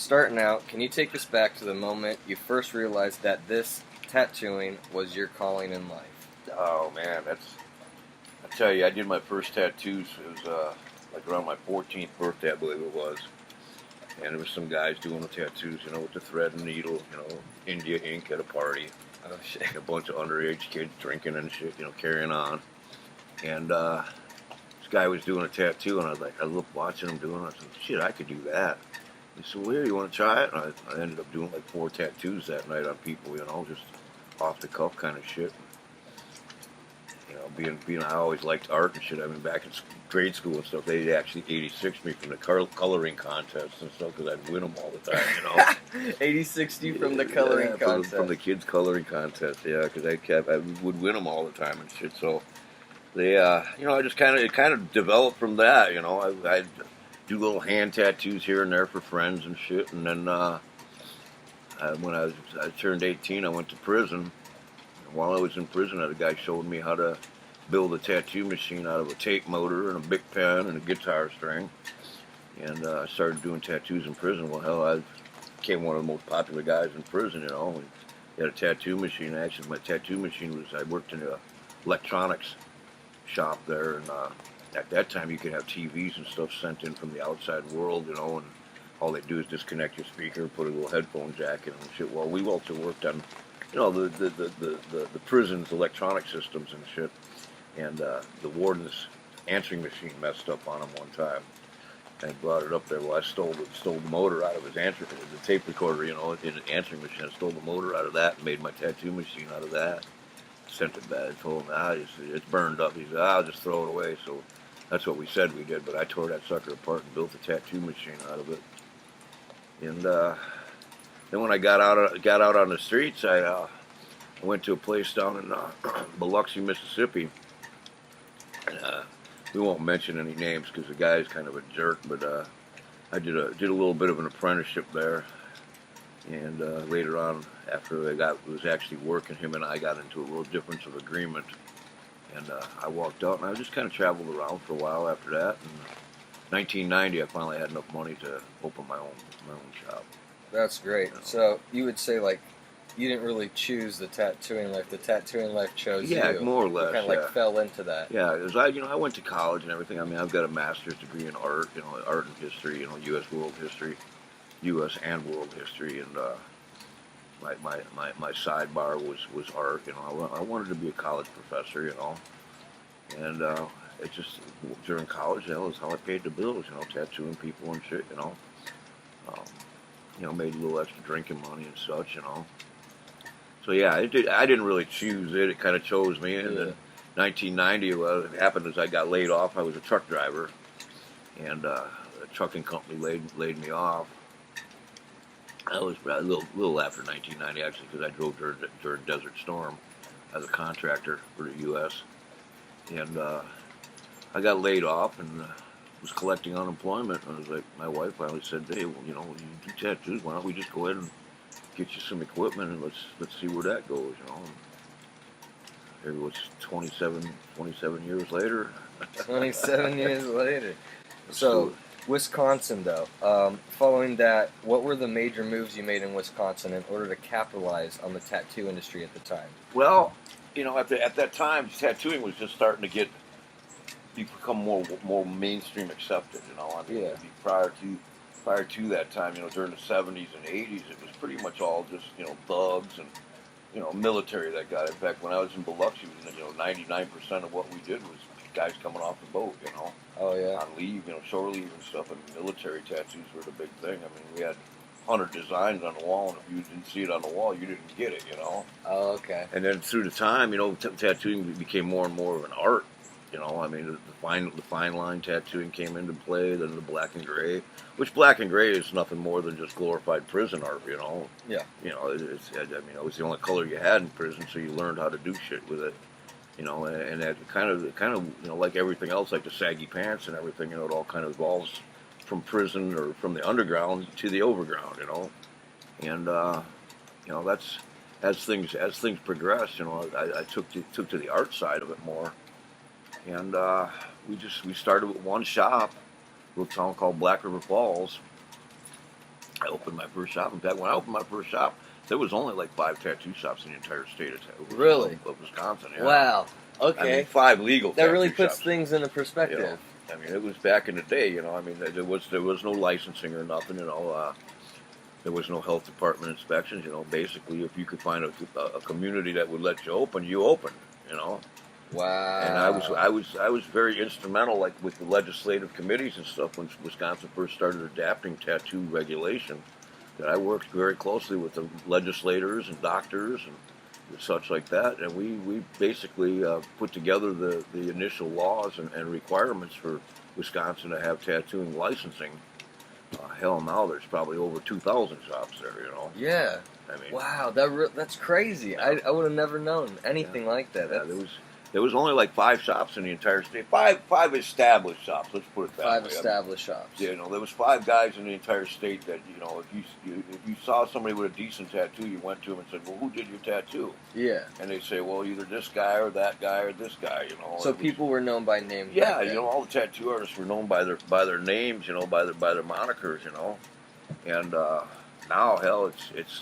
starting out, can you take us back to the moment you first realized that this tattooing was your calling in life? Oh man, I tell you, I did my first tattoos. It was like around my 14th birthday, I believe it was. And there was some guys doing the tattoos, with the thread and needle, India ink at a party. Oh shit. A bunch of underage kids drinking and shit, carrying on. And this guy was doing a tattoo, and I looked watching him doing it. I said, shit, I could do that. He said, well, you want to try it? And I ended up doing like 4 tattoos that night on people, just off the cuff kind of shit. Being I always liked art and shit. I mean, back in grade school and stuff, they actually 86 me from the coloring contests and stuff because I'd win them all the time, 80-60 from the coloring contest. From the kids' coloring contest, yeah, because I would win them all the time and shit. So they, I just it kind of developed from that, I'd do little hand tattoos here and there for friends and shit. And then when I turned 18, I went to prison. While I was in prison, a guy showed me how to build a tattoo machine out of a tape motor and a Bic pen and a guitar string. And I started doing tattoos in prison. Well, hell, I became one of the most popular guys in prison, And he had a tattoo machine. Actually, my tattoo machine I worked in a electronics shop there. And at that time, you could have TVs and stuff sent in from the outside world, and all they do is disconnect your speaker, put a little headphone jack in and shit. Well, we also worked on the prison's electronic systems and shit. And the warden's answering machine messed up on him one time. And I brought it up there. Well, I stole the motor out of his the tape recorder, in an answering machine. I stole the motor out of that and made my tattoo machine out of that. Sent it back. I told him, it's burned up. He said, I'll just throw it away. So that's what we said we did. But I tore that sucker apart and built a tattoo machine out of it. And then when I got out on the streets, I went to a place down in Biloxi, Mississippi. We won't mention any names because the guy's kind of a jerk, but I did a little bit of an apprenticeship there. And later on, after was actually working, him and I got into a little difference of agreement. And I walked out, and I just kind of traveled around for a while after that. And 1990, I finally had enough money to open my own shop. That's great. So you would say, like, you didn't really choose the tattooing life. The tattooing life chose you. Yeah, more or less. You kind of fell into that. Yeah, because I went to college and everything. I mean, I've got a master's degree in art, art and history, U.S. world history, U.S. and world history, and my sidebar was art. I wanted to be a college professor, and it just during college, that was how I paid the bills, tattooing people and shit, made a little extra drinking money and such, So yeah, I didn't really choose it. It kind of chose me. And then 1990, what happened is I got laid off. I was a truck driver, and a trucking company laid me off. That was a little after 1990, actually, because I drove during Desert Storm as a contractor for the U.S. And I got laid off and was collecting unemployment. And I was like, my wife finally said, hey, well, you do tattoos. Why don't we just go ahead and get you some equipment and let's see where that goes, It was 27 years later. 27 years later. So, Wisconsin, though. Following that, what were the major moves you made in Wisconsin in order to capitalize on the tattoo industry at the time? Well, at that time, tattooing was just starting to become more mainstream accepted. Yeah. Prior to that time, during the 70s and 80s, it was pretty much all just thugs and military that got it. In fact, when I was in Biloxi, 99% of what we did was guys coming off the boat, Oh yeah. On leave, shore leave and stuff. And military tattoos were the big thing. I mean, we had 100 designs on the wall, and if you didn't see it on the wall, you didn't get it, Oh, okay. And then through the time, tattooing became more and more of an art. I mean, the fine line tattooing came into play, then the black and gray, which black and gray is nothing more than just glorified prison art, Yeah. It was the only color you had in prison, so you learned how to do shit with it, and that kind of, like everything else, like the saggy pants and everything, it all kind of evolves from prison or from the underground to the overground, and that's as things progressed, I took to the art side of it more. And we started with one shop, a little town called Black River Falls, I opened my first shop. In fact, when I opened my first shop, there was only like 5 tattoo shops in the entire state of Wisconsin. Yeah. Wow. Okay. I mean, 5 legal. That really puts shops. things into perspective. You know, I mean, it was back in the day. You know, I mean, there was no licensing or nothing. You know, there was no health department inspections. You know, basically, if you could find a community that would let you open, you opened. You know. Wow. And I was very instrumental, like with the legislative committees and stuff, when Wisconsin first started adapting tattoo regulation. That I worked very closely with the legislators and doctors and such like that, and we basically put together the initial laws and requirements for Wisconsin to have tattooing licensing. Hell, now there's probably over 2,000 shops there. You know. Yeah. I mean. Wow, that's crazy. Yeah. I would have never known anything like that. Yeah, there was only like 5 shops in the entire state. Five established shops. Let's put it that way. 5 established shops. Yeah, you know, there was 5 guys in the entire state that, you know, if you saw somebody with a decent tattoo, you went to them and said, "Well, who did your tattoo?" Yeah. And they say, "Well, either this guy or that guy or this guy." You know. So people were known by name. Yeah, you know, all the tattoo artists were known by their names. You know, by their monikers. You know, and now, hell,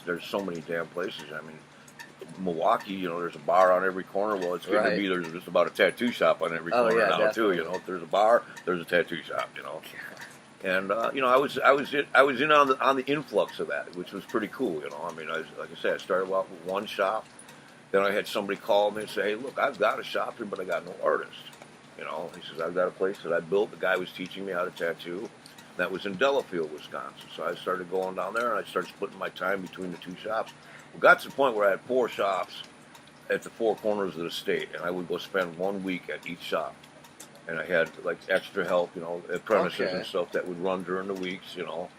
there's so many damn places. I mean. Milwaukee, you know, there's a bar on every corner. Well, it's going to be there's just about a tattoo shop on every corner now definitely. Too. You know, if there's a bar, there's a tattoo shop. You know, and you know, I was in on the influx of that, which was pretty cool. You know, I mean, like I said, I started out with one shop, then I had somebody call me and say, "Hey, look, I've got a shop here, but I got no artist." You know, he says, "I've got a place that I built. The guy was teaching me how to tattoo." That was in Delafield, Wisconsin. So I started going down there, and I started splitting my time between the 2 shops. We got to the point where I had 4 shops at the 4 corners of the state, and I would go spend 1 week at each shop. And I had like extra help, you know, apprentices and stuff that would run during the weeks, you know.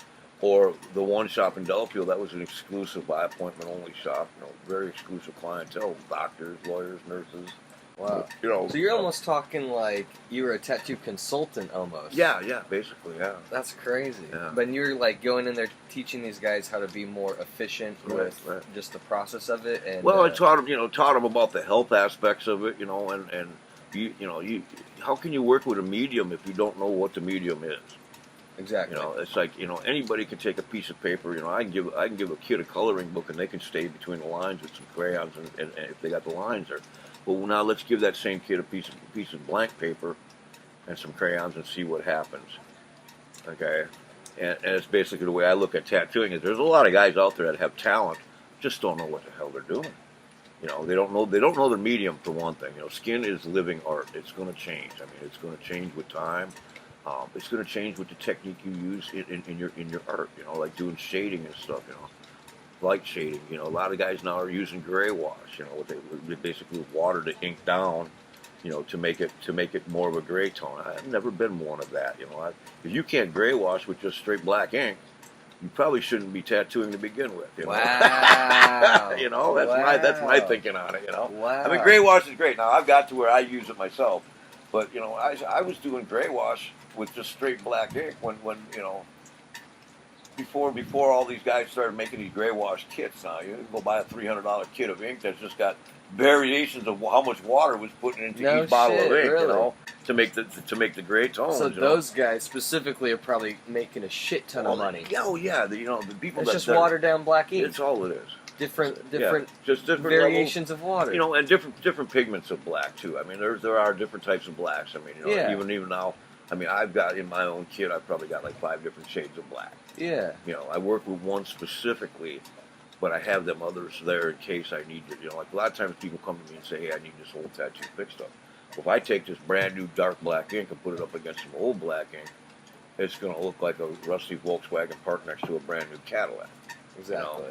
Or the one shop in Delafield, that was an exclusive by appointment only shop, you know, very exclusive clientele, doctors, lawyers, nurses. Wow. You know, so you're almost talking like you were a tattoo consultant almost. Yeah, basically, yeah. That's crazy. Yeah. But you're like going in there teaching these guys how to be more efficient with just the process of it. And I taught them about the health aspects of it, you know, and how can you work with a medium if you don't know what the medium is? Exactly. You know, it's like, you know, anybody can take a piece of paper. You know, I can give a kid a coloring book and they can stay between the lines with some crayons and if they got the lines there. Well, now let's give that same kid a piece of blank paper and some crayons and see what happens. Okay, and it's basically the way I look at tattooing. Is there's a lot of guys out there that have talent, just don't know what the hell they're doing. You know, they don't know their medium for one thing. You know, skin is living art. It's going to change. I mean, it's going to change with time. It's going to change with the technique you use in your art. You know, like doing shading and stuff. You know. Light shading, you know, a lot of guys now are using gray wash. You know, they basically water the ink down, you know, to make it more of a gray tone. I've never been one of that. You know, if you can't gray wash with just straight black ink, you probably shouldn't be tattooing to begin with. You know? Wow. You know, that's my thinking on it. You know, wow. I mean, gray wash is great. Now I've got to where I use it myself, but you know, I was doing gray wash with just straight black ink when you know. Before all these guys started making these gray wash kits, now you can go buy a $300 kit of ink that's just got variations of how much water was put into each bottle of ink, really? you know, to make the gray tones. So those guys specifically are probably making a shit ton of money. Oh yeah, the people. It's just watered down black ink. It's all it is. Different just different variations levels, of water. You know, and different pigments of black too. I mean, there are different types of blacks. I mean, you know, even now. I mean, I've got in my own kit, I've probably got like 5 different shades of black. Yeah. You know, I work with one specifically, but I have them others there in case I need to. You know, like a lot of times people come to me and say, "Hey, I need this old tattoo fixed up." Well, if I take this brand new dark black ink and put it up against some old black ink, it's going to look like a rusty Volkswagen parked next to a brand new Cadillac. Exactly. You know?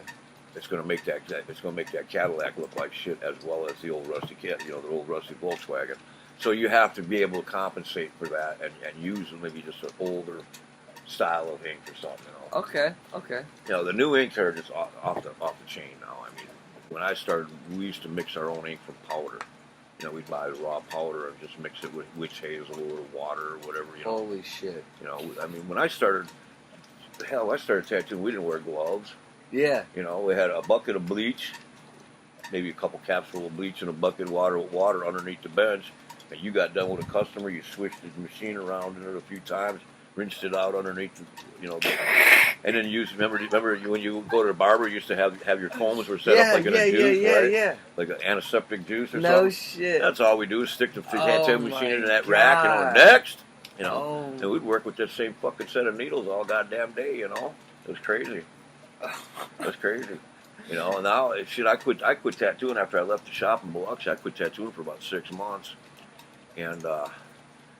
It's going to make that Cadillac look like shit as well as the old rusty the old rusty Volkswagen. So you have to be able to compensate for that and use maybe just an older style of ink or something. You know? Okay. You know, the new inks are just off the chain now. I mean, when I started, we used to mix our own ink from powder. You know, we'd buy the raw powder and just mix it with witch hazel or water or whatever. You know. Holy shit. You know, I mean, when I started tattooing, we didn't wear gloves. Yeah. You know, we had a bucket of bleach, maybe a couple capsules of bleach and a bucket of water underneath the bench. And you got done with a customer, you switched the machine around in it a few times, rinsed it out underneath, And then remember when you go to the barber, you used to have your combs were set up like in a juice, right? Yeah. Like an antiseptic juice or No something. shit. That's all we do is stick the tattoo machine in that God. rack, next, Oh. and we'd work with that same fucking set of needles all goddamn day, It was crazy. It was crazy. Now shit, I quit tattooing after I left the shop in Biloxi. I quit tattooing for about 6 months, and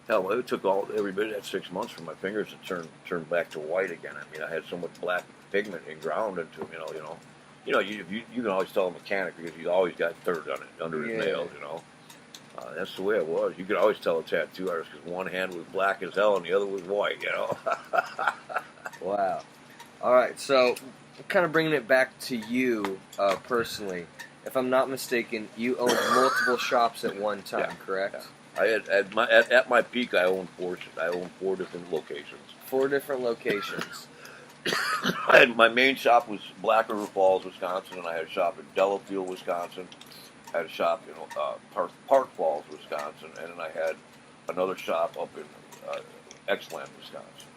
hell, it took every bit of that 6 months for my fingers to turn back to white again. I mean, I had so much black pigment ground into them, you can always tell a mechanic because he's always got dirt on it under his nails, That's the way it was. You could always tell a tattoo artist because one hand was black as hell and the other was white, Wow. All right, so kind of bringing it back to you personally. If I'm not mistaken, you owned multiple shops at one time, correct? Yeah. I had at my peak, I owned 4 different locations. 4 different locations. My main shop was Black River Falls, Wisconsin, and I had a shop in Delafield, Wisconsin. I had a shop in Park Falls, Wisconsin, and then I had another shop up in Exland, Wisconsin.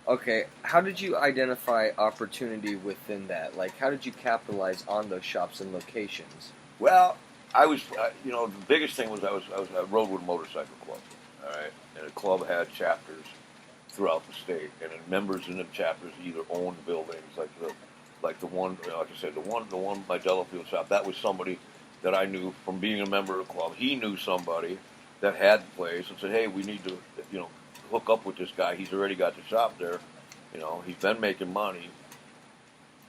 Okay, how did you identify opportunity within that? Like, how did you capitalize on those shops and locations? Well, I was, the biggest thing was I rode with a motorcycle club, all right, and the club had chapters throughout the state, and then members in the chapters either owned buildings, like the one, like I said, the one my Delafield shop. That was somebody that I knew from being a member of the club. He knew somebody that had the place and said, hey, we need to, hook up with this guy. He's already got the shop there. He's been making money,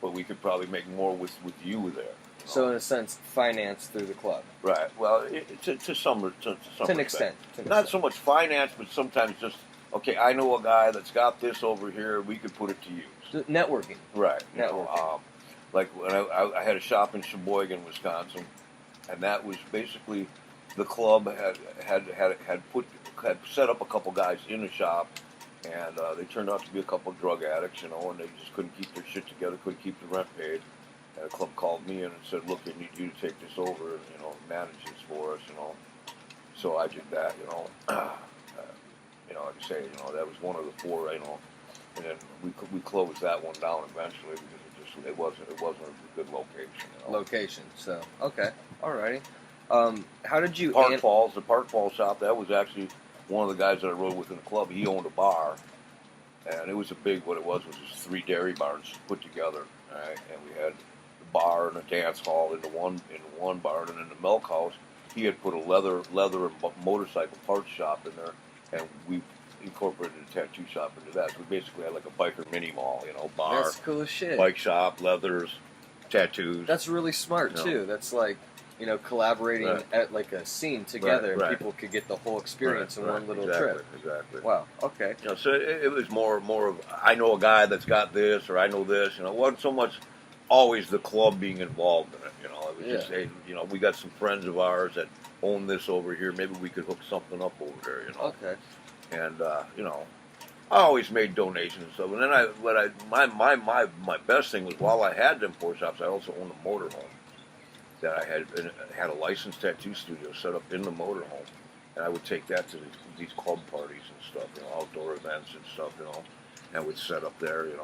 but we could probably make more with you there. So, in a sense, finance through the club. Right. Well, to some extent. Not so much finance, but sometimes just, okay, I know a guy that's got this over here. We could put it to use. Networking. Right. Networking. Like when I had a shop in Sheboygan, Wisconsin, and that was basically the club had set up a couple guys in the shop, and they turned out to be a couple of drug addicts, and they just couldn't keep their shit together, couldn't keep the rent paid. And the club called me in and said, look, I need you to take this over and, manage this for us, So I did that, like I say, that was one of the 4, and then we closed that one down eventually because it wasn't a good location. Location. So okay, alrighty. How did you? The Park Falls shop. That was actually one of the guys that I rode with in the club. He owned a bar, and it was what it was just 3 dairy barns put together. All right, and we had the bar and a dance hall in the one barn, and in the milk house, he had put a leather and motorcycle parts shop in there, and we incorporated a tattoo shop into that. So we basically had like a biker mini mall, bar. That's cool as shit. Bike shop, leathers, tattoos. That's really smart too. That's like, collaborating at like a scene together, and people could get the whole experience in one little trip. Exactly. Wow. Okay. So it was more of I know a guy that's got this, or I know this. It wasn't so much always the club being involved in it. It was just, hey, we got some friends of ours that own this over here. Maybe we could hook something up over there. Okay. And I always made donations and stuff. And then my best thing was, while I had them 4 shops, I also owned a motorhome that I had a licensed tattoo studio set up in the motorhome, and I would take that to these club parties and stuff, outdoor events and stuff, and I would set up there, and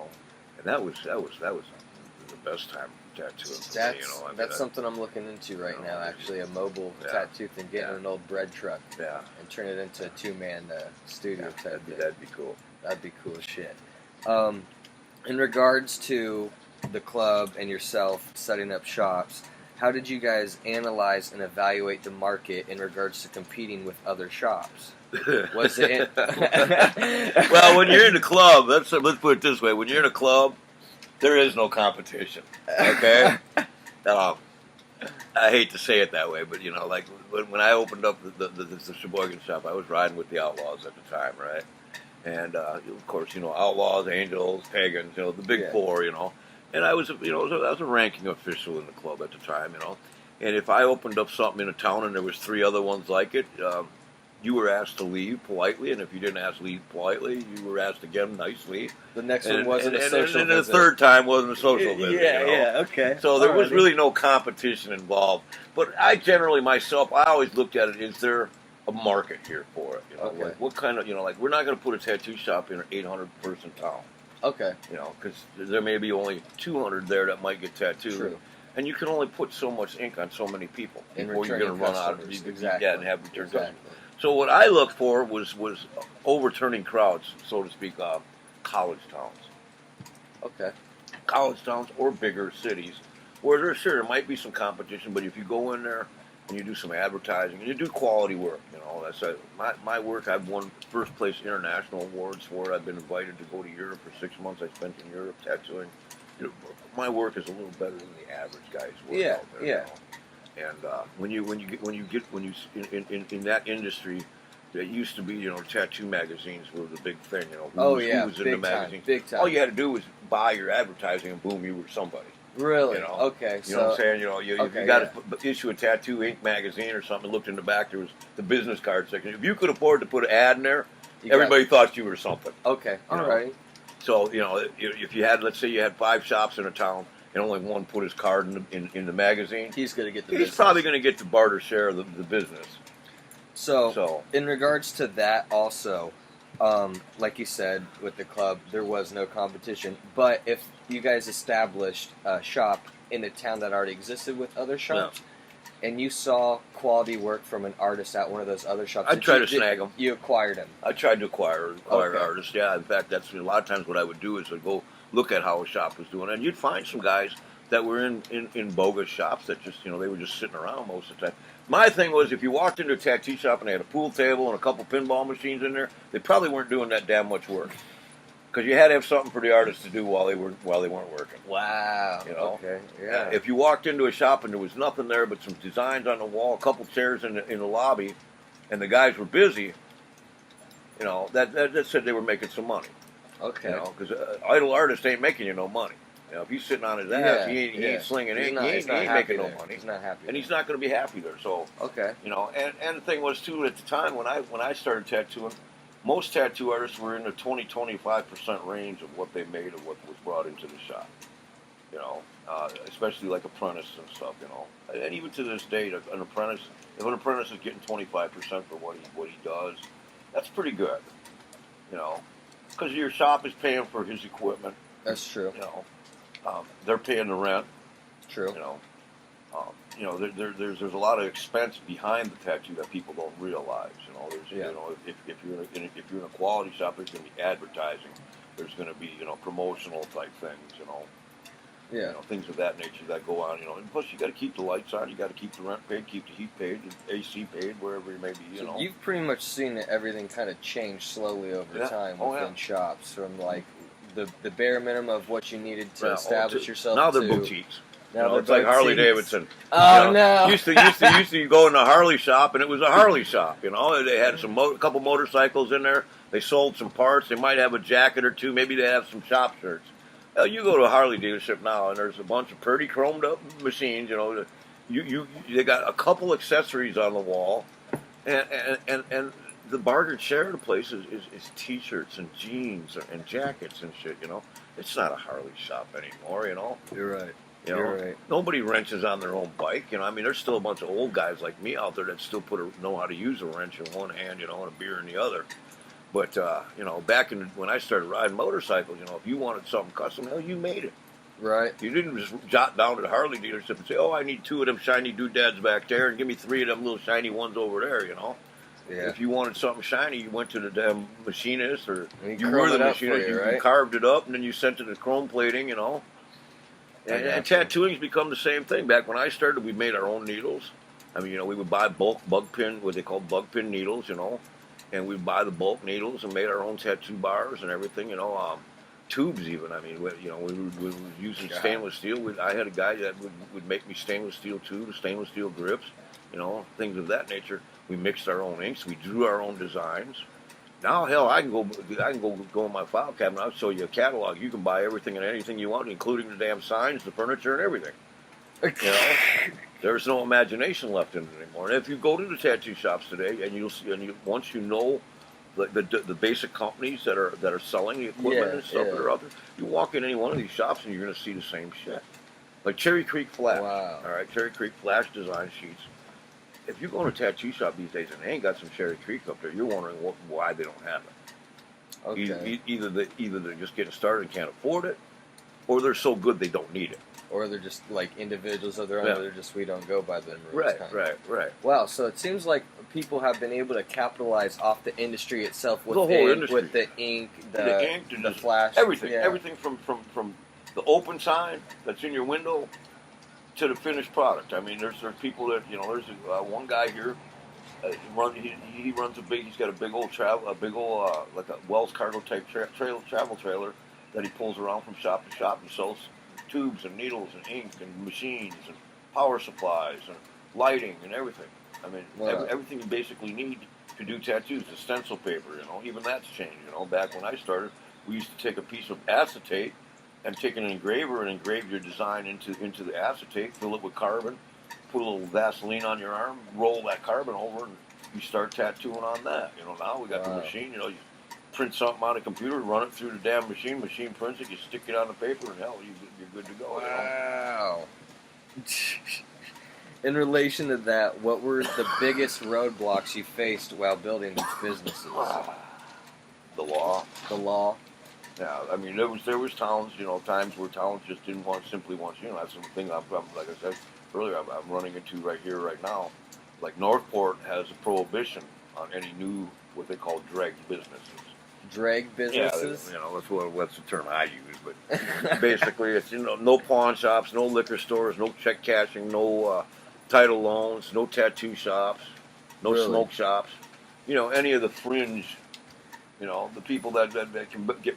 that was the best time tattooing for me, That's something I'm looking into right now, actually, a mobile tattoo thing, getting an old bread truck and turn it into a 2-man studio type thing. That'd be cool. That'd be cool as shit. In regards to the club and yourself setting up shops, how did you guys analyze and evaluate the market in regards to competing with other shops? Was it? Well, when you're in the club, let's put it this way: when you're in a club, there is no competition. Okay. I hate to say it that way, but like when I opened up the Sheboygan shop, I was riding with the Outlaws at the time, right? And of course, Outlaws, Angels, Pagans, the big 4, And I was a ranking official in the club at the time, And if I opened up something in a town and there was 3 other ones like it, you were asked to leave politely, and if you didn't ask to leave politely, you were asked again nicely. The next one wasn't a social and visit. the third time wasn't a social visit. Okay. So there was really no competition involved. But I generally, myself, I always looked at it, is there a market here for it? Okay. Like what kind of, like we're not going to put a tattoo shop in an 800-person town. Okay. You know, because there may be only 200 there that might get tattooed. True. And you can only put so much ink on so many people And before you're going to run out of exactly. Yeah, and have return Exactly. customers. So what I looked for was overturning crowds, so to speak, college towns. Okay. College towns or bigger cities where there might be some competition, but if you go in there and you do some advertising and you do quality work, you know, my work. I've won first place international awards for it. I've been invited to go to Europe for 6 months. I spent in Europe tattooing. You know, my work is a little better than the average guy's work out there. Yeah. You know? And in that industry, it used to be, you know, tattoo magazines were the big thing. You know, who was in the magazines? Big time. All you had to do was buy your advertising, and boom, you were somebody. Really? You know? Okay. You know what I'm saying? You know, if you got to issue a Tattoo Ink magazine or something, looked in the back, there was the business card section. If you could afford to put an ad in there, everybody thought you were something. Okay. All right. So, you know, if you had, let's say you had 5 shops in a town, and only one put his card in the magazine, he's going to get the business. He's probably going to get the barter share of the business. So, in regards to that also, like you said, with the club, there was no competition. But if you guys established a shop in a town that already existed with other shops, and you saw quality work from an artist at one of those other shops, I'd try to snag them. You acquired them. I tried to acquire artists. Yeah, in fact, that's a lot of times what I would do is I'd go look at how a shop was doing, and you'd find some guys that were in bogus shops that just, you know, they were just sitting around most of the time. My thing was, if you walked into a tattoo shop and they had a pool table and a couple pinball machines in there, they probably weren't doing that damn much work. Because you had to have something for the artists to do while they weren't working. Wow. You know? Okay. Yeah. If you walked into a shop and there was nothing there but some designs on the wall, a couple chairs in the lobby, and the guys were busy, you know, that said they were making some money. Okay. You know, because idle artist ain't making you no money. You know, if he's sitting on his ass, he ain't slinging ink. He ain't making no money. He's not happy. And he's not going to be happy there. So, okay. You know, and the thing was too, at the time when I started tattooing, most tattoo artists were in the 20-25% range of what they made of what was brought into the shop. You know, especially like apprentices and stuff. You know, and even to this day, if an apprentice is getting 25% for what he does, that's pretty good. You know, because your shop is paying for his equipment. That's true. You know, they're paying the rent. True. You know, there's a lot of expense behind the tattoo that people don't realize. You know, you know, if you're in a quality shop, there's going to be advertising. There's going to be, you know, promotional type things. You know. Yeah. You know, things of that nature that go on. You know, and plus you got to keep the lights on. You got to keep the rent paid, keep the heat paid, AC paid, wherever it may be. You know. You've pretty much seen everything kind of change slowly over time within shops, from like the bare minimum of what you needed to establish yourself. Now they're boutiques. Now you know, it's like Harley Davidson. Oh, you know, used to go in a Harley shop, and it was a Harley shop. You know, they had a couple motorcycles in there. They sold some parts. They might have a jacket or two. Maybe they have some shop shirts. Well, you go to a Harley dealership now, and there's a bunch of pretty chromed up machines. You know, they got a couple accessories on the wall, and the bargain share of the place is T-shirts and jeans and jackets and shit. You know, it's not a Harley shop anymore. You know, you're right. You know, you're right. Nobody wrenches on their own bike. You know, I mean, there's still a bunch of old guys like me out there that still know how to use a wrench in one hand, you know, and a beer in the other. But, you know, back when I started riding motorcycles, you know, if you wanted something custom, hell, you made it. Right. You didn't just jot down to the Harley dealership and say, oh, I need 2 of them shiny doodads back there and give me 3 of them little shiny ones over there, you know. Yeah. If you wanted something shiny, you went to the damn machinist, or you were the machinist, you carved it up, and then you sent it to chrome plating, you know. And tattooing's become the same thing. Back when I started, we made our own needles. I mean, you know, we would buy bulk bug pin, what they call bug pin needles, you know. And we'd buy the bulk needles and made our own tattoo bars and everything, you know, tubes even. I mean, you know, we were using stainless steel. I had a guy that would make me stainless steel tubes, stainless steel grips, you know, things of that nature. We mixed our own inks. We drew our own designs. Now, hell, I can go in my file cabinet. I'll show you a catalog. You can buy everything and anything you want, including the damn signs, the furniture, and everything. You know, there's no imagination left in it anymore. And if you go to the tattoo shops today, and once you know the basic companies that are selling the equipment and stuff that are out there, you walk in any one of these shops and you're going to see the same shit. Like Cherry Creek Flash. Wow. All right, Cherry Creek Flash design sheets. If you go to a tattoo shop these days and they ain't got some Cherry Creek up there, you're wondering why they don't have it. Okay. Either they're just getting started and can't afford it, or they're so good they don't need it. Or they're just like individuals of their own. Yeah. They're just, we don't go by them rules. Right. Wow. So it seems like people have been able to capitalize off the industry itself with The whole industry. with the ink, the flash, everything, yeah. everything from the open sign that's in your window to the finished product. I mean, there's people that there's one guy here. He runs he's got a big old like a Wells Cargo type travel trailer that he pulls around from shop to shop and sells tubes and needles and ink and machines and power supplies and lighting and everything. I mean, Wow. everything you basically need to do tattoos. The stencil paper, even that's changed. Back when I started, we used to take a piece of acetate and take an engraver and engrave your design into the acetate, fill it with carbon, put a little Vaseline on your arm, roll that carbon over, and you start tattooing on that. Now we got the machine. You print something on a computer, run it through the damn machine. Machine prints it. You stick it on the paper, and hell, you're good to go. Wow. In relation to that, what were the biggest roadblocks you faced while building these businesses? The law. The law. Yeah, I mean, there was towns, times where towns just didn't simply want you. That's the thing. I'm like I said earlier, I'm running into right here, right now. Like Northport has a prohibition on any new what they call drag businesses. Drag businesses? Yeah, that's the term I use, but basically it's no pawn shops, no liquor stores, no check cashing, no title loans, no tattoo shops, no Really? smoke shops. Any of the fringe. The people that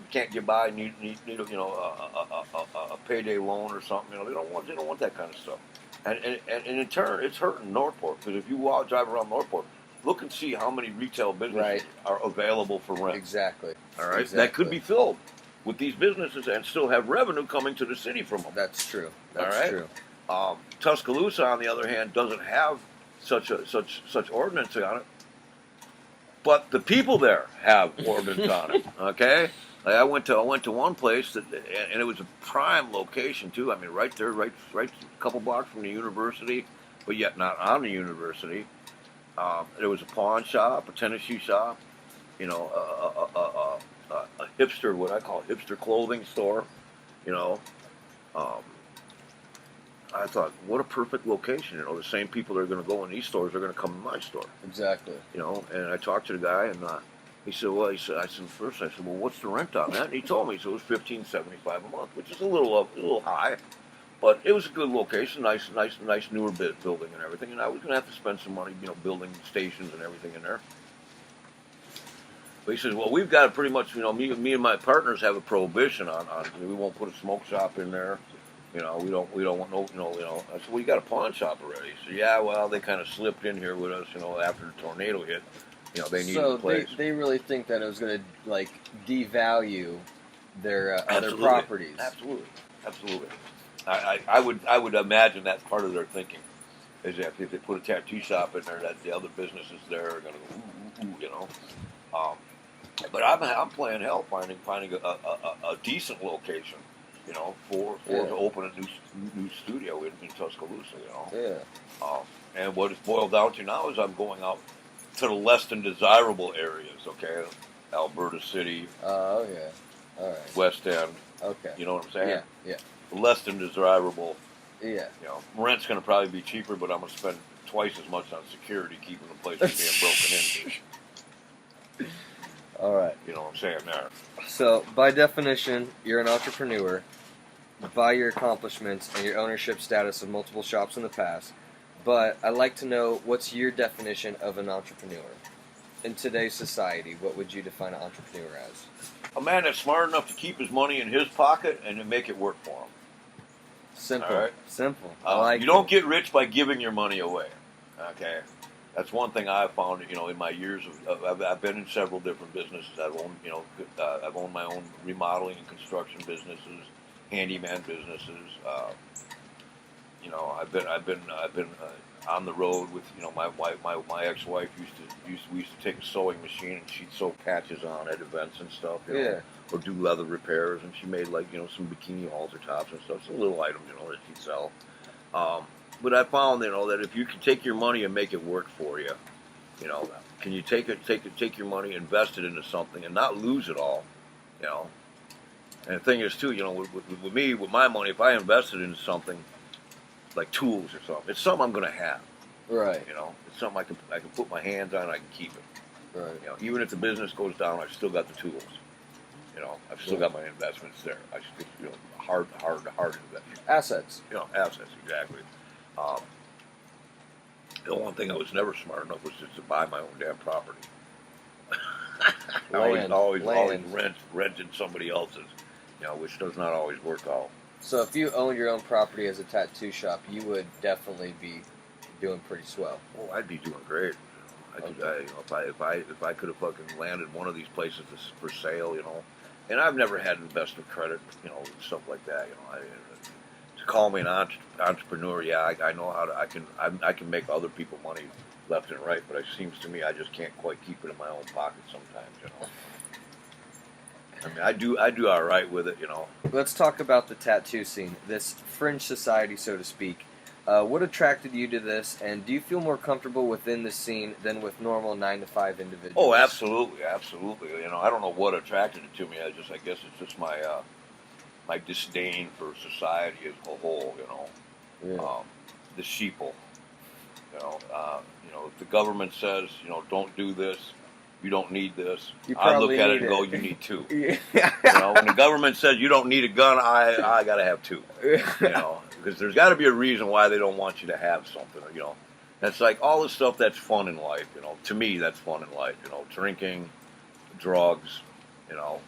can't get by need a payday loan or something. They don't want that kind of stuff. And in turn, it's hurting Northport, because if you drive around Northport, look and see how many retail businesses are available for rent. Exactly. All right, Exactly. that could be filled with these businesses and still have revenue coming to the city from them. That's true. True. Tuscaloosa, on the other hand, doesn't have such ordinance on it, but the people there have ordinance on it. Okay. Like I went to one place and it was a prime location too. I mean, right there, right a couple blocks from the university, but yet not on the university. There was a pawn shop, a tennis shoe shop, a hipster, what I call a hipster clothing store. I thought, what a perfect location. The same people that are going to go in these stores are going to come in my store. Exactly. And I talked to the guy, and he said, I said, well, what's the rent on that? And he told me, so it was $15.75 a month, which is a little high, but it was a good location, nice newer building and everything. And I was going to have to spend some money, building stations and everything in there. But he says, well, we've got pretty much, me and my partners have a prohibition on we won't put a smoke shop in there. We don't want no. I said, well, you got a pawn shop already. So yeah, well, they kind of slipped in here with us, after the tornado hit. They needed a place. So they really think that it was going to devalue their other properties. Absolutely. I would imagine that's part of their thinking, is that if they put a tattoo shop in there, that the other businesses there are going to go, But I'm playing hell finding a decent location, for to open a new studio in Tuscaloosa, Yeah. And what it's boiled down to now is I'm going out to the less than desirable areas, okay? Alberta City. Oh, yeah. All right. West End. Okay. You know what I'm saying? Yeah. Less than desirable. Yeah. Rent's going to probably be cheaper, but I'm going to spend twice as much on security keeping the place from being broken into. All right. You know what I'm saying there? So, by definition, you're an entrepreneur. By your accomplishments and your ownership status of multiple shops in the past. But I'd like to know, what's your definition of an entrepreneur? In today's society, what would you define an entrepreneur as? A man that's smart enough to keep his money in his pocket and to make it work for him. Simple. All right? Simple. You don't get rich by giving your money away. Okay? That's one thing I've found, in my years of, I've been in several different businesses. I've owned my own remodeling and construction businesses, handyman businesses. I've been on the road with, my wife, my ex-wife we used to take a sewing machine and she'd sew patches on at events and stuff, or do leather repairs, and she made some bikini halter tops and stuff, some little items, that she'd sell. But I found, that if you can take your money and make it work for you, can you take your money, invest it into something, and not lose it all, you know? And the thing is too, you know, with me, with my money, if I invested into something like tools or something, it's something I'm going to have. Right. You know, it's something I can put my hands on, and I can keep it. Right. You know, even if the business goes down, I've still got the tools. You know, I've still got my investments there. I still, you know, hard investment. Assets. You know, assets, exactly. The one thing I was never smart enough was just to buy my own damn property. I always rented somebody else's, you know, which does not always work out. So if you owned your own property as a tattoo shop, you would definitely be doing pretty swell. Oh, I'd be doing great. If I could have fucking landed one of these places for sale, you know, and I've never had investment credit, you know, stuff like that. You know, to call me an entrepreneur, yeah, I know how to. I can make other people money left and right, but it seems to me I just can't quite keep it in my own pocket sometimes. You know, I mean, I do all right with it. You know. Let's talk about the tattoo scene, this fringe society, so to speak. What attracted you to this, and do you feel more comfortable within the scene than with normal 9-to-5 individuals? Oh, absolutely. You know, I don't know what attracted it to me. I guess it's just my my disdain for society as a whole. You know, Yeah. The sheeple. You know, if the government says, you know, don't do this, you don't need this, I look at it and go, you need two. Yeah. You know, when the government says you don't need a gun, I got to have two. You know, because there's got to be a reason why they don't want you to have something. You know, that's like all the stuff that's fun in life. You know, to me, that's fun in life. You know, drinking, drugs. You know,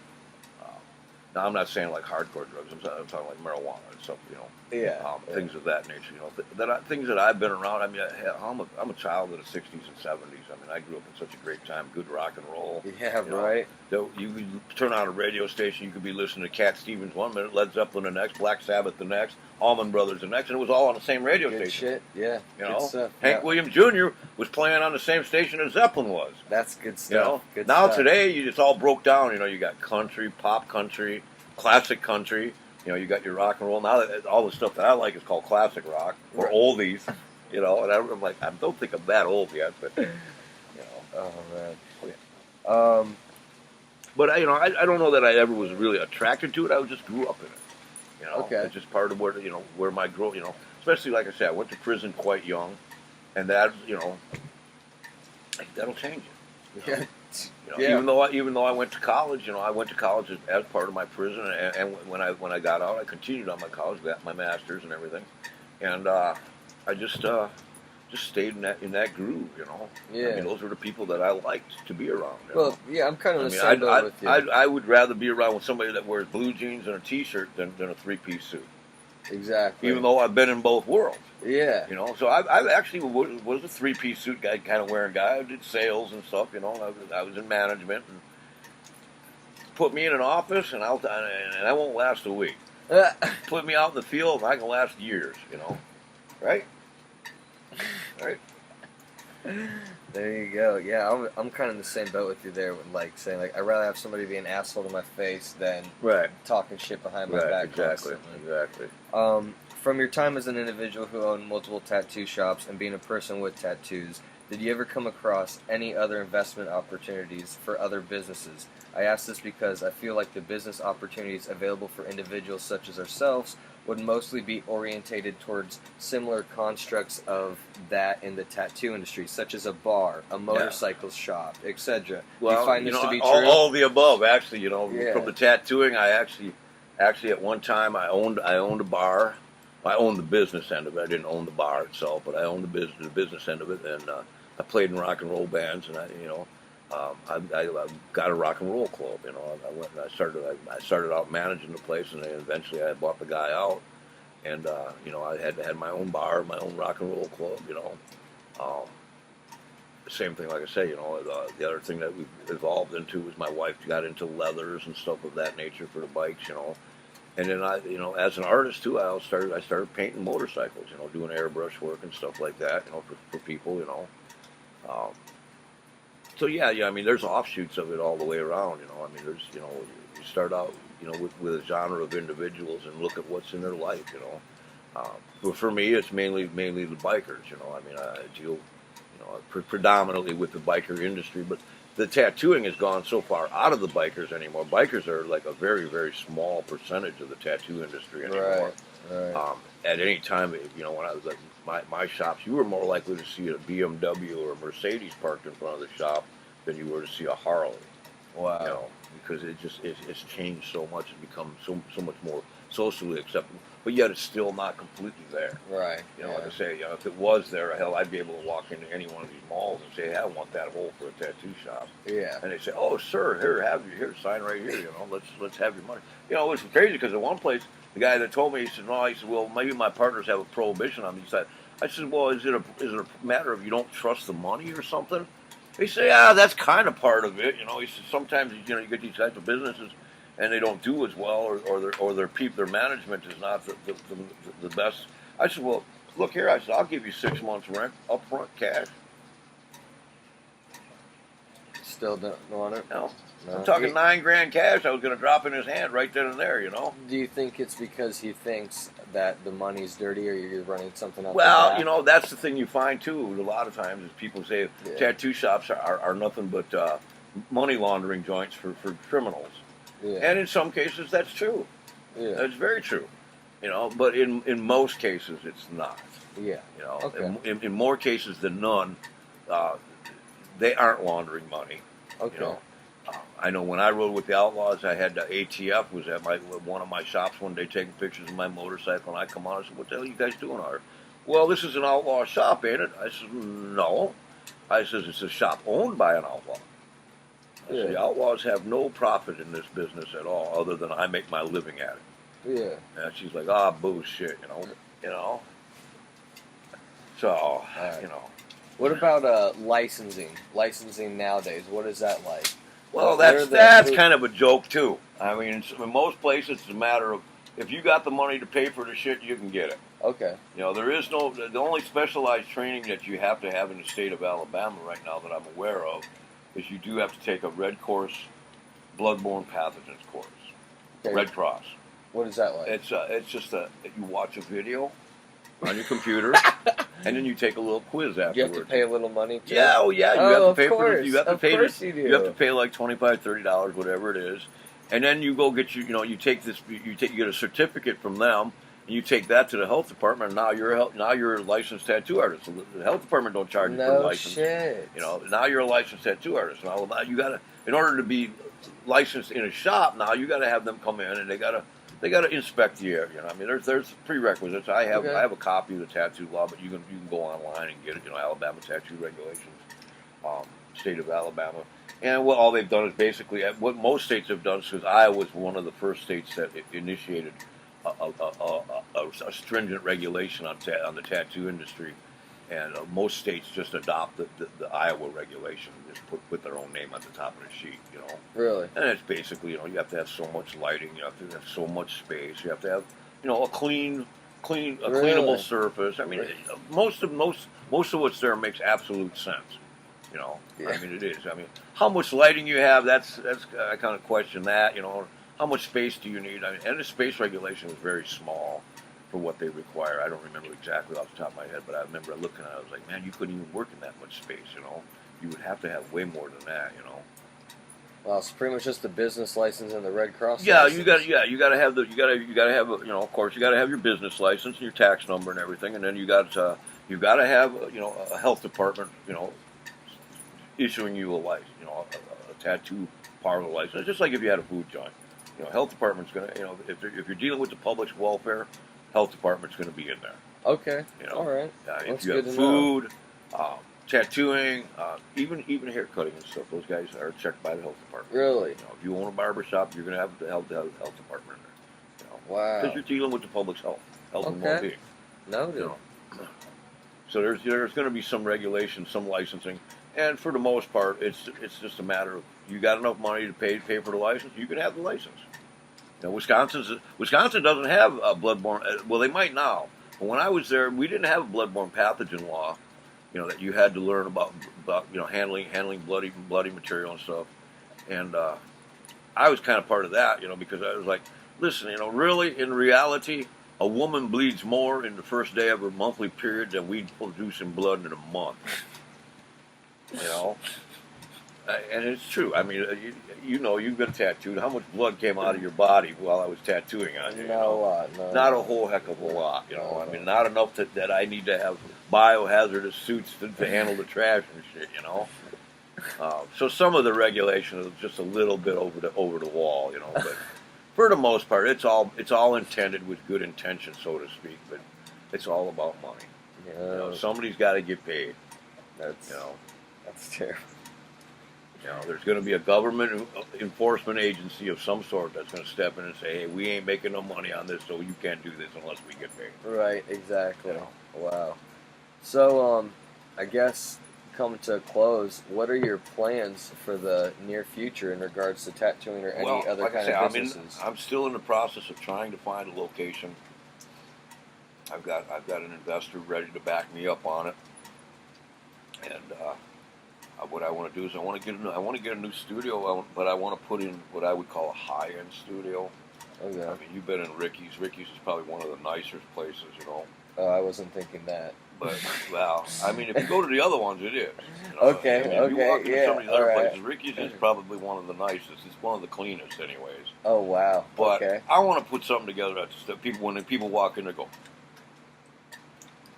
now I'm not saying like hardcore drugs. I'm talking like marijuana and stuff. You know. Yeah. Things of that nature, you know, things that I've been around. I mean, I'm a child of the '60s and '70s. I mean, I grew up in such a great time, good rock and roll. Yeah, you know. right. So you could turn on a radio station, you could be listening to Cat Stevens one minute, Led Zeppelin the next, Black Sabbath the next, Allman Brothers the next, and it was all on the same radio Good station. shit, yeah. You Good know, stuff. Hank Williams Jr. was playing on the same station as Zeppelin was. That's good stuff. You know, Good now stuff. today it's all broke down. You know, you got country, pop country, classic country. You know, you got your rock and roll. Now all the stuff that I like is called classic rock or oldies. You know, and I'm like, I don't think I'm that old yet, but you know. Oh man. But you know, I don't know that I ever was really attracted to it. I just grew up in it. You know, Okay. It's just part of where my growth. You know, especially like I said, I went to prison quite young, and that, you know, that'll change you. You know? Yeah. You know, even though I went to college, you know, I went to college as part of my prison, and when I got out, I continued on my college, got my master's and everything, and I just stayed in that groove, you know. Yeah. I mean, those were the people that I liked to be around. You Well, know? yeah, I'm kind of I the mean, same boat with you. I would rather be around with somebody that wears blue jeans and a T-shirt than a three-piece suit. Exactly. Even though I've been in both worlds. Yeah. You know, so I actually was a three-piece suit guy, kind of wearing guy. I did sales and stuff, you know. I was in management. And put me in an office, and I won't last a week. Put me out in the field, and I can last years, you know. Right? Right? There you go. Yeah, I'm kind of in the same boat with you there. With like saying, like, I'd rather have somebody be an asshole to my face than talking shit behind my back. Exactly. From your time as an individual who owned multiple tattoo shops and being a person with tattoos, did you ever come across any other investment opportunities for other businesses? I ask this because I feel like the business opportunities available for individuals such as ourselves would mostly be orientated towards similar constructs of that in the tattoo industry, such as a bar, a motorcycle shop, etc. Well, Do you find this to be true? all of the above, actually. You know, Yeah. from the tattooing, I actually at one time I owned a bar. I owned the business end of it. I didn't own the bar itself, but I owned the business end of it, and I played in rock and roll bands, and I got a rock and roll club. You know, I started out managing the place, and then eventually I bought the guy out, and you know, I had my own bar, my own rock and roll club. You know, same thing, like I say. You know, the other thing that we evolved into was my wife got into leathers and stuff of that nature for the bikes. You know. And then you know, as an artist too, I started painting motorcycles, you know, doing airbrush work and stuff like that, you know, for people, you know. So yeah, I mean, there's offshoots of it all the way around, you know. I mean, there's, you know, you start out, you know, with a genre of individuals and look at what's in their life, you know. But for me, it's mainly the bikers, you know. I mean, I deal, you know, predominantly with the biker industry, but the tattooing has gone so far out of the bikers anymore. Bikers are like a very, very small percentage of the tattoo industry anymore. Right. At any time, when I was at my shops, you were more likely to see a BMW or a Mercedes parked in front of the shop than you were to see a Harley. Wow. Because it's changed so much. It's become so much more socially acceptable, but yet it's still not completely there. Right. Like I say, if it was there, hell, I'd be able to walk into any one of these malls and say, hey, I want that hole for a tattoo shop. Yeah. And they say, oh, sir, here, sign right here. Let's have your money. It was crazy because at one place, the guy that told me, he said, well, maybe my partners have a prohibition on these. I said, well, is it a matter of you don't trust the money or something? They say, that's kind of part of it. He said sometimes you get these types of businesses and they don't do as well, or their management is not the best. I said, well, look here. I said, I'll give you 6 months rent upfront cash. Still don't want it? No. I'm talking $9,000 cash. I was going to drop in his hand right then and there. Do you think it's because he thinks that the money's dirty, or you're running something up? Well, that's the thing you find too. A lot of times, is people say tattoo shops are nothing but money laundering joints for criminals. Yeah. And in some cases, that's true. Yeah. That's very true. But in most cases, it's not. Yeah. Okay. In more cases than none, they aren't laundering money. Okay. I know when I rode with the Outlaws, I had the ATF was at one of my shops one day taking pictures of my motorcycle, and I come on and said, what the hell are you guys doing here? Well, this is an outlaw shop, ain't it? I said, no. I says, it's a shop owned by an outlaw. I said, the Outlaws have no profit in this business at all, other than I make my living at it. Yeah. And she's like, bullshit, So, What about licensing? Licensing nowadays, what is that like? Well, that's kind of a joke, too. I mean, in most places, it's a matter of, if you got the money to pay for the shit, you can get it. Okay. There is the only specialized training that you have to have in the state of Alabama right now that I'm aware of is you do have to take a Red Cross bloodborne pathogens course. Okay. Red Cross. What is that like? It's just you watch a video on your computer, and then you take a little quiz afterwards. You have to pay a little money too? Yeah, you have to pay for it. You have to pay like $25, $30, whatever it is. And then you go get you take this, you get a certificate from them, and you take that to the health department, and now you're a licensed tattoo artist. So the health department don't charge you for a license. Shit. Now you're a licensed tattoo artist. Now you gotta, in order to be licensed in a shop, now you gotta have them come in, and they gotta inspect the area. I mean, there's prerequisites. I have a copy of the tattoo law, but you can go online and get it. Alabama tattoo regulations, state of Alabama. And all they've done is basically what most states have done, because Iowa was one of the first states that initiated a stringent regulation on the tattoo industry, and most states just adopt the Iowa regulation, just put their own name at the top of the sheet, Really? And it's basically, you have to have so much lighting, you have to have so much space, you have to have, a cleanable surface. I mean, most of what's there makes absolute sense. I mean, it is. I mean, how much lighting you have, that's I kind of question that. How much space do you need? I mean, and the space regulation is very small for what they require. I don't remember exactly off the top of my head, but I remember looking at it. I was like, man, you couldn't even work in that much space. You would have to have way more than that. Well, it's pretty much just the business license and the Red Cross. Yeah, license. you got to have of course, you got to have your business license and your tax number and everything, and then you got to have a health department issuing you a license, a tattoo parlor license, just like if you had a food joint. Health department's going to, if you're dealing with the public's welfare, health department's going to be in there. Okay. All right. If you have food, tattooing, even hair cutting and stuff, those guys are checked by the health department. Really? If you own a barber shop, you're going to have the health department in there. Wow. Because you're dealing with the public's health and well-being. Noted. So there's going to be some regulation, some licensing. And for the most part, it's just a matter of, you got enough money to pay for the license, you can have the license. Wisconsin doesn't have a bloodborne. Well, they might now, but when I was there, we didn't have a bloodborne pathogen law. That you had to learn about handling bloody material and stuff. And I was kind of part of that, because I was like, listen, really, in reality, a woman bleeds more in the first day of her monthly period than we produce in blood in a month. You know, and it's true. I mean, you know, you've been tattooed. How much blood came out of your body while I was tattooing on you? Not a lot. No, not no. a whole heck of a lot. You know, No, I mean, no. not enough that I need to have biohazardous suits to handle the trash and shit. You know. So some of the regulation is just a little bit over the wall. You know, but for the most part, it's all intended with good intention, so to speak. But it's all about money. Yeah. You know, somebody's got to get paid. That's terrible. You know, there's going to be a government enforcement agency of some sort that's going to step in and say, "Hey, we ain't making no money on this, so you can't do this unless we get paid." Right, exactly. You know? Wow. So, I guess coming to a close, what are your plans for the near future in regards to tattooing or any other like kind I say, of businesses? I'm still in the process of trying to find a location. I've got an investor ready to back me up on it, and what I want to do is I want to get a new studio, but I want to put in what I would call a high-end studio. Okay. I mean, you've been in Ricky's. Ricky's is probably one of the nicer places, you know. Oh, I wasn't thinking that. But, well, I mean, if you go to the other ones, it is. You know? Okay, I mean, if you walk into some of these other alright. places, Ricky's is probably one of the nicest. It's one of the cleanest, anyways. Oh, wow. But Okay. I want to put something together that people, when people walk in, they go,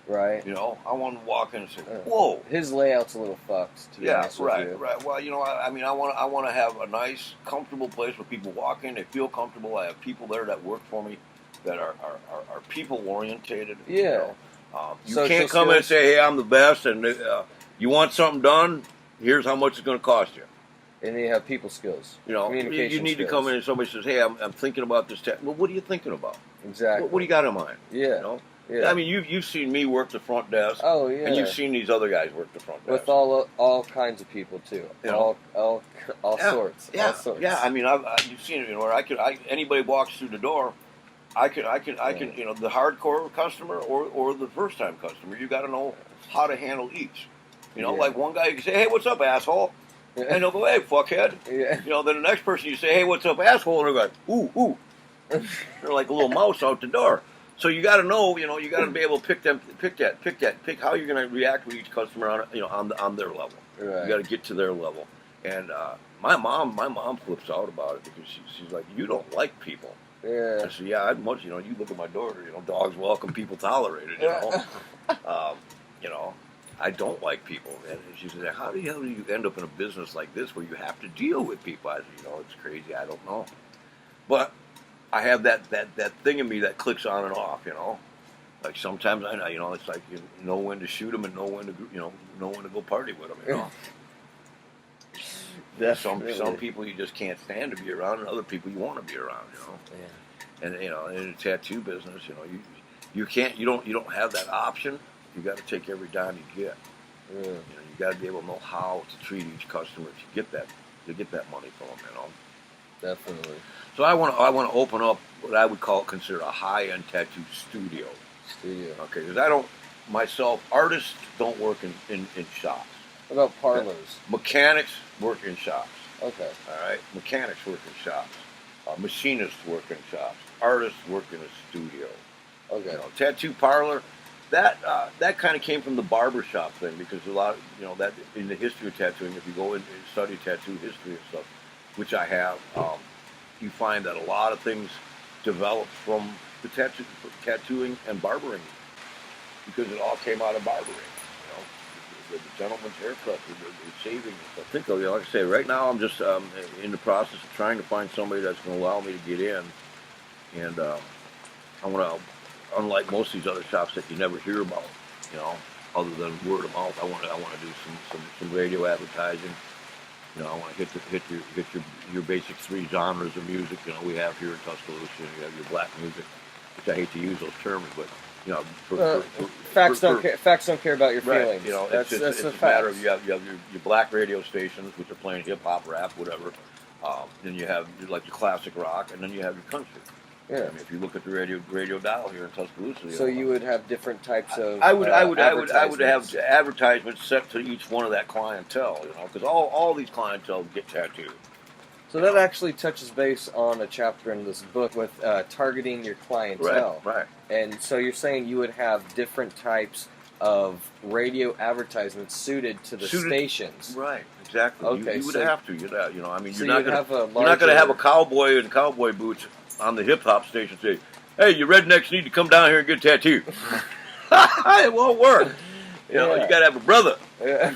Right. you know, I want to walk in and say, whoa. His layout's a little fucked, to be honest with you. Right. Well, you know, I mean, I want to have a nice, comfortable place where people walk in, they feel comfortable. I have people there that work for me that are people orientated. Yeah. You know? You Social can't come in and skills. say, "Hey, I'm the best," and you want something done. Here's how much it's going to cost you. And you have people skills. You know, Communication you need to skills. come in and somebody says, "Hey, I'm thinking about this." Well, what are you thinking about? Exactly. What do you got in mind? Yeah. You know? Yeah. I mean, you've seen me work the front desk. Oh, yeah. And you've seen these other guys work the front desk. With all kinds of people, too. You know? All sorts. Yeah. All sorts. Yeah. I mean, you've seen it. You know, where anybody walks through the door, I can, you know, the hardcore customer or the first time customer. You got to know how to handle each. You know, like one guy you can say, "Hey, what's up, asshole?" And they'll go, "Hey, fuckhead." Yeah. You know, then the next person you say, "Hey, what's up, asshole?" And they're like, "Ooh, ooh." They're like a little mouse out the door. So you got to know, you know, you got to be able to pick how you're going to react with each customer on, you know, on their level. Right. You got to get to their level. And my mom flips out about it because she's like, "You don't like people." Yeah. I said, "Yeah, I'd much, you know, you look at my daughter, you know, dogs welcome, people tolerated, you know." You know, I don't like people. And she said, how do you end up in a business like this where you have to deal with people? I said, you know, it's crazy. I don't know. But I have that thing in me that clicks on and off, you know. Like sometimes you know, it's like you know when to shoot them and know when to go party with them, you know. Some people you just can't stand to be around, and other people you want to be around, you know. Yeah. And you know, in the tattoo business, you know, you don't have that option. You got to take every dime you get. Yeah. You know, you got to be able to know how to treat each customer to get that money from them, you know. Definitely. So I want to open up what I would consider a high-end tattoo studio. Okay, because artists don't work in shops. What about parlors? Mechanics work in shops. Okay. All right, mechanics work in shops. Machinists work in shops. Artists work in a studio. Okay. You know, tattoo parlor. That kind of came from the barber shop thing because a lot, you know, that in the history of tattooing, if you go and study tattoo history and stuff, which I have, you find that a lot of things developed from the tattooing and barbering because it all came out of barbering. You know, the gentleman's haircut, the shaving and stuff. I think, you know, like I say, right now I'm just in the process of trying to find somebody that's going to allow me to get in, and I want to. Unlike most of these other shops that you never hear about, you know, other than word of mouth, I want to do some radio advertising. You know, I want to hit your basic three genres of music. You know, we have here in Tuscaloosa. You have your black music, which I hate to use those terms, but you know, facts don't care about your feelings. Right, you know, that's it's a matter of you have your black radio stations, which are playing hip hop, rap, whatever. Then you have like your classic rock, and then you have your country. Yeah. I mean, if you look at the radio dial here in Tuscaloosa, so you would have different types of. I would have advertisements. advertisements set to each one of that clientele, you know, because all these clientele get tattooed. So that actually touches base on a chapter in this book with targeting your clientele. Right. And so you're saying you would have different types of radio advertisements suited to the stations. Right, exactly. Okay, you would so- have to. You know, I mean, So you're not you'd going have a to have a cowboy in cowboy boots on the hip hop station say, "Hey, you rednecks need to come down here and get a tattoo." It won't work. You know, you got to have a brother. Yeah.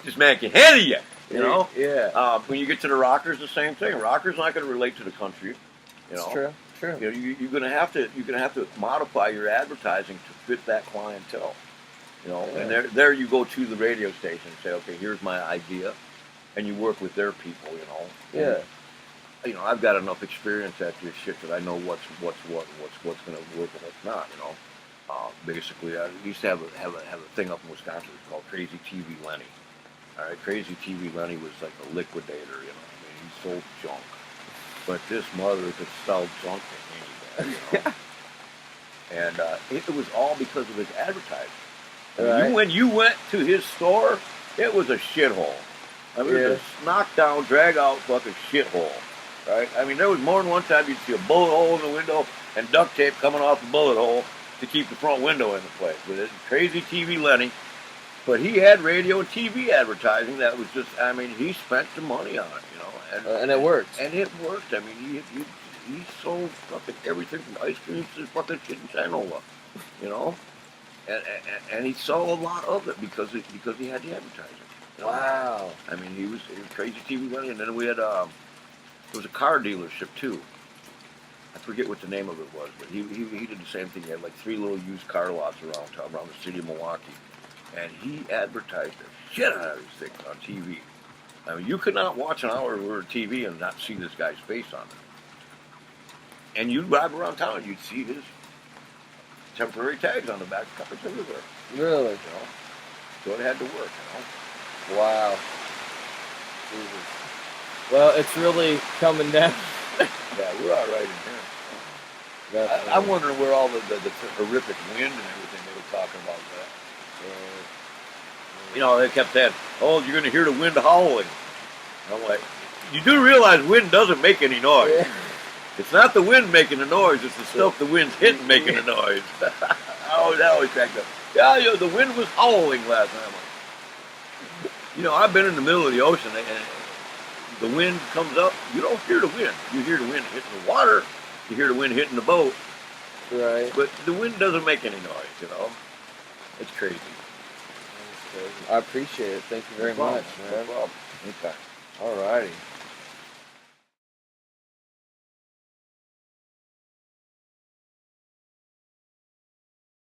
This man can handle you. You know. Yeah. When you get to the rockers, the same thing. Rockers not going to relate to the country. You know. It's true. True. You know, you're going to have to modify your advertising to fit that clientele. You know, Yeah. and there you go to the radio station and say, okay, here's my idea, and you work with their people. You know. Yeah. And, you know, I've got enough experience at this shit that I know what's going to work and what's not. You know. Basically, I used to have a thing up in Wisconsin called Crazy TV Lenny. All right, Crazy TV Lenny was like a liquidator. You know, I mean, he sold junk, but this mother could sell junk to anybody. You know? And it was all because of his advertising. Right. When you went to his store, it was a shithole. I mean, it was a knockdown, drag out fucking shithole. Right? I mean, there was more than one time you'd see a bullet hole in the window and duct tape coming off the bullet hole to keep the front window in the place. With it, Crazy TV Lenny. But he had radio and TV advertising that was just, I mean, he spent the money on it, you know. And it worked. And it worked. I mean, he sold fucking everything from ice cream to fucking chicken Shinola, you know. And he sold a lot of it because he had the advertising. You know? Wow. I mean, he was Crazy TV Lenny. And then we had, there was a car dealership too. I forget what the name of it was, but he did the same thing. He had like 3 little used car lots around the city of Milwaukee. And he advertised the shit out of these things on TV. I mean, you could not watch an hour of TV and not see this guy's face on it. And you'd drive around town and you'd see his temporary tags on the back of cars everywhere. Really? You know? So it had to work, you know? Wow. Jesus. Well, it's really coming down. Yeah, we're all right in here. I'm wondering where all the horrific wind and everything they were talking about that. You know, they kept saying, "Oh, you're going to hear the wind howling." And I'm like, you do realize wind doesn't make any noise. Yeah. It's not the wind making the noise; it's the stuff the wind's hitting making the noise. That always cracked up. Yeah, you know, the wind was howling last night. I'm like, you know, I've been in the middle of the ocean, and the wind comes up. You don't hear the wind. You hear the wind hitting the water. You hear the wind hitting the boat. Right. But the wind doesn't make any noise. You know, it's crazy. I appreciate it. Thank you very much, man. No problem. Okay. All righty.